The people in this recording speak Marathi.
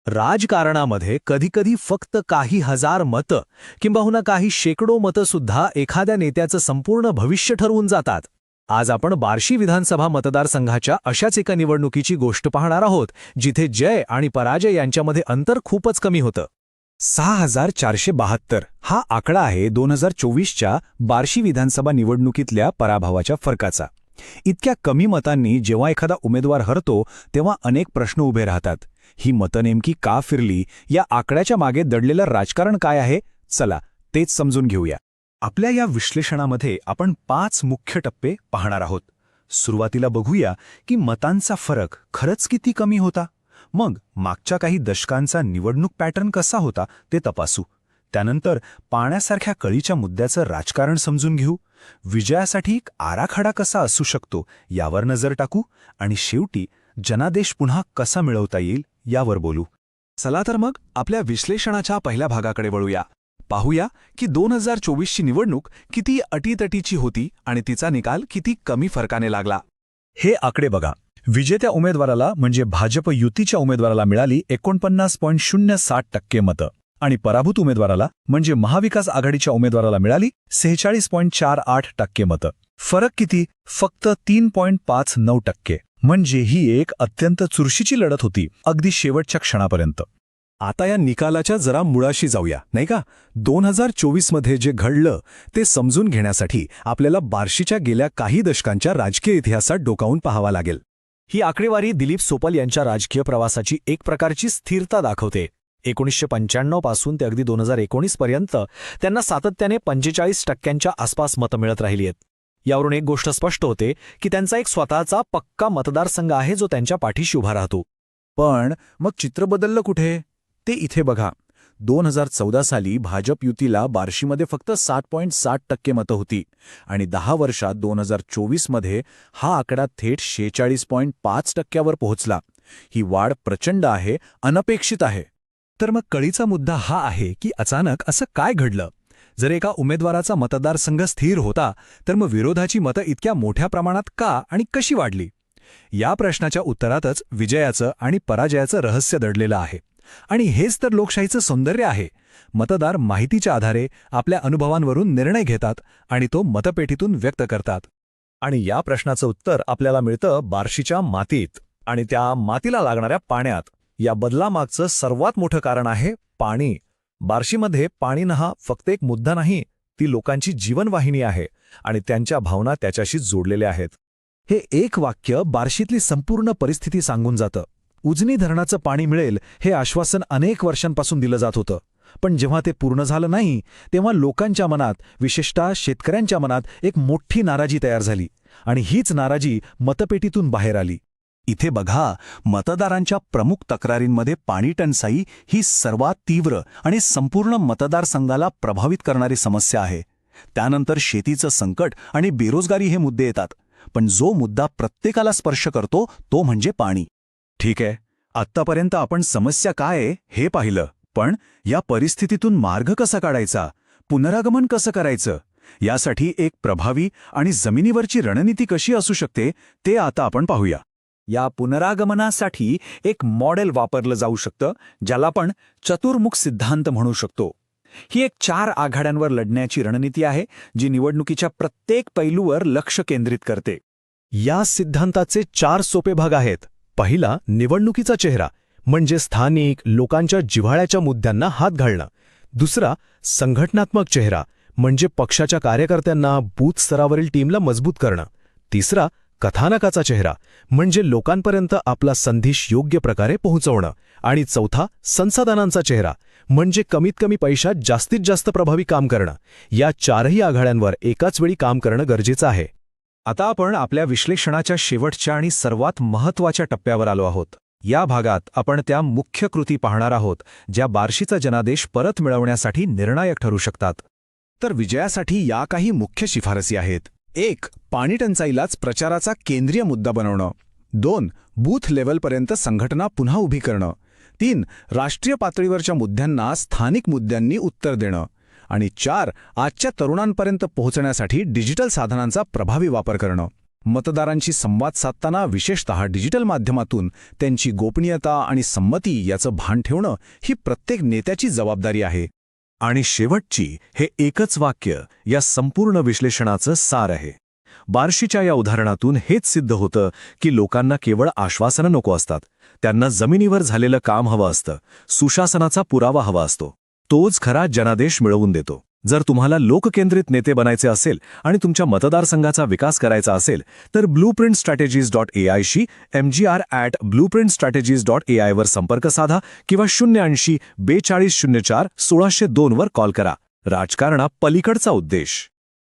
राजकारणामध्ये कधीकधी फक्त काही हजार मतं किंबहुना काही शेकडो मतं सुद्धा एखाद्या नेत्याचं संपूर्ण भविष्य ठरवून जातात. आज आपण बार्शी विधानसभा मतदारसंघाच्या अशाच एका निवडणुकीची गोष्ट पाहणार आहोत, जिथे जय आणि पराजय यांच्यामध्ये अंतर खूपच कमी होतं. 6472 हा आकडा आहे 2024च्या बार्शी विधानसभा निवडणुकीतल्या पराभवाच्या फरकाचा. इतक्या कमी मतांनी जेव्हा एखादा उमेदवार हरतो तेव्हा अनेक प्रश्न उभे राहतात. ही मतं नेमकी का फिरली, या आकड्याच्या मागे दडलेलं राजकारण काय आहे, चला तेच समजून घेऊया. आपल्या या विश्लेषणामध्ये आपण 5 मुख्य टप्पे पाहणार आहोत. सुरुवातीला बघूया की मतांचा फरक खरंच किती कमी होता. मग मागच्या काही दशकांचा निवडणूक पॅटर्न कसा होता ते तपासू. त्यानंतर पाण्यासारख्या कळीच्या मुद्द्याचं राजकारण समजून घेऊ. विजयासाठी एक आराखडा कसा असू शकतो यावर नजर टाकू. आणि शेवटी जनादेश पुन्हा कसा मिळवता येईल यावर बोलू. चला तर मग आपल्या विश्लेषणाच्या पहिल्या भागाकडे वळूया. पाहूया की 2024ची निवडणूक किती अटीतटीची होती आणि तिचा निकाल किती कमी फरकाने लागला. हे आकडे बघा. विजेत्या उमेदवाराला म्हणजे भाजप युतीच्या उमेदवाराला मिळाली 49.07% मतं आणि पराभूत उमेदवाराला म्हणजे महाविकास आघाडीच्या उमेदवाराला मिळाली 46.48% मतं. फरक किती? फक्त 3.59%. म्हणजे ही एक अत्यंत चुरशीची लढत होती, अगदी शेवटच्या क्षणापर्यंत. आता या निकालाच्या जरा मुळाशी जाऊया, नाही का? 2024मध्ये जे घडलं ते समजून घेण्यासाठी आपल्याला बार्शीच्या गेल्या काही दशकांच्या राजकीय इतिहासात डोकावून पाहावा लागेल. ही आकडेवारी दिलीप सोपल यांच्या राजकीय प्रवासाची एक प्रकारची स्थिरता दाखवते. 1995 पासून ते अगदी 2019 पर्यंत त्यांना सातत्याने 45%च्या आसपास मतं मिळत राहिली आहेत. यावरून एक गोष्ट स्पष्ट होते की त्यांचा एक स्वतःचा पक्का मतदारसंघ आहे जो त्यांच्या पाठीशी उभा राहतो. पण मग चित्र बदललं कुठे? ते इथे बघा. 2014 साली भाजप युतीला बार्शीमध्ये फक्त 7.60% मतं होती आणि 10 वर्षात 2024मध्ये हा आकडा थेट 46.5%वर पोहोचला. ही वाढ प्रचंड आहे, अनपेक्षित आहे. तर मग कळीचा मुद्दा हा आहे की अचानक असं काय घडलं? जर एका उमेदवाराचा मतदारसंघ स्थिर होता तर मग विरोधाची मतं इतक्या मोठ्या प्रमाणात का आणि कशी वाढली? या प्रश्नाच्या उत्तरातच विजयाचं आणि पराजयाचं रहस्य दडलेलं आहे. आणि हेच तर लोकशाहीचं सौंदर्य आहे. मतदार माहितीच्या आधारे आपल्या अनुभवांवरून निर्णय घेतात आणि तो मतपेटीतून व्यक्त करतात. आणि या प्रश्नाचं उत्तर आपल्याला मिळतं बार्शीच्या मातीत आणि त्या मातीला लागणाऱ्या पाण्यात. या बदलामागचं सर्वात मोठं कारण आहे पाणी. बार्शीमध्ये पाणी हा फक्त एक मुद्दा नाही, ती लोकांची जीवनवाहिनी आहे आणि त्यांच्या भावना त्याच्याशी जोडलेल्या आहेत. हे एक वाक्य बार्शीतली संपूर्ण परिस्थिती सांगून जातं. उजनी धरणाचं पाणी मिळेल हे आश्वासन अनेक वर्षांपासून दिलं जात होतं, पण जेव्हा ते पूर्ण झालं नाही तेव्हा लोकांच्या मनात, विशेषतः शेतकऱ्यांच्या मनात एक मोठी नाराजी तयार झाली आणि हीच नाराजी मतपेटीतून बाहेर आली. इथे बघा, मतदारांच्या प्रमुख तक्रारींमध्ये पाणी टंचाई ही सर्वात तीव्र आणि संपूर्ण मतदारसंघाला प्रभावित करणारी समस्या आहे. त्यानंतर शेतीचं संकट आणि बेरोजगारी हे मुद्दे येतात. पण जो मुद्दा प्रत्येकाला स्पर्श करतो तो म्हणजे पाणी. ठीक आहे, आत्तापर्यंत आपण समस्या काय आहे हे पाहिलं, पण या परिस्थितीतून मार्ग कसा काढायचा, पुनरागमन कसं करायचं, यासाठी एक प्रभावी आणि जमिनीवरची रणनीती कशी असू शकते ते आता आपण पाहूया. या पुनरागमनासाठी एक मॉडेल वापरलं जाऊ शकतं, ज्याला आपण चतुर्मुख सिद्धांत म्हणू शकतो. ही एक 4 आघाड्यांवर लढण्याची रणनीती आहे जी निवडणुकीच्या प्रत्येक पैलूवर लक्ष केंद्रित करते. या सिद्धांताचे 4 सोपे भाग आहेत. पहिला, निवडणुकीचा चेहरा म्हणजे स्थानिक लोकांच्या जिव्हाळ्याच्या मुद्द्यांना हात घालणं. दुसरा, संघटनात्मक चेहरा म्हणजे पक्षाच्या कार्यकर्त्यांना, बूथ स्तरावरील टीमला मजबूत करणं. तिसरा, कथानकाचा चेहरा म्हणजे लोकांपर्यंत आपला संदेश योग्य प्रकारे पोहोचवणं. आणि चौथा, संसाधनांचा चेहरा म्हणजे कमीत कमी पैशात जास्तीत जास्त प्रभावी काम करणं. या 4ही आघाड्यांवर एकाच वेळी काम करणं गरजेचं आहे. आता आपण आपल्या विश्लेषणाच्या शेवटच्या आणि सर्वात महत्त्वाच्या टप्प्यावर आलो आहोत. या भागात आपण त्या मुख्य कृती पाहणार आहोत ज्या बार्शीचा जनादेश परत मिळवण्यासाठी निर्णायक ठरू शकतात. तर विजयासाठी या काही मुख्य शिफारसी आहेत. 1. पाणी टंचाईलाच प्रचाराचा केंद्रीय मुद्दा बनवणं. 2. बूथ लेव्हलपर्यंत संघटना पुन्हा उभी करणं. 3. राष्ट्रीय पातळीवरच्या मुद्द्यांना स्थानिक मुद्द्यांनी उत्तर देणं. आणि 4. आजच्या तरुणांपर्यंत पोहोचण्यासाठी डिजिटल साधनांचा प्रभावी वापर करणं. मतदारांशी संवाद साधताना विशेषतः डिजिटल माध्यमातून त्यांची गोपनीयता आणि संमती याचं भान ठेवणं ही प्रत्येक नेत्याची जबाबदारी आहे. आणि शेवटची हे एकच वाक्य या संपूर्ण विश्लेषणाचं सार आहे. बार्शीच्या या उदाहरणातून हेच सिद्ध होतं की लोकांना केवळ आश्वासनं नको असतात, त्यांना जमिनीवर झालेलं काम हवं असतं, सुशासनाचा पुरावा हवा असतो. तोच खरा जनादेश मिळवून देतो. जर तुम्हाला लोककेंद्रित नेते बनायचे असेल आणि तुमच्या मतदारसंघाचा विकास करायचा असेल तर blueprintstrategies.ai शी mgr@blueprintstrategies.ai वर संपर्क साधा किंवा 080 4204 1602 वर कॉल करा. राजकारणा पलीकडचा उद्देश.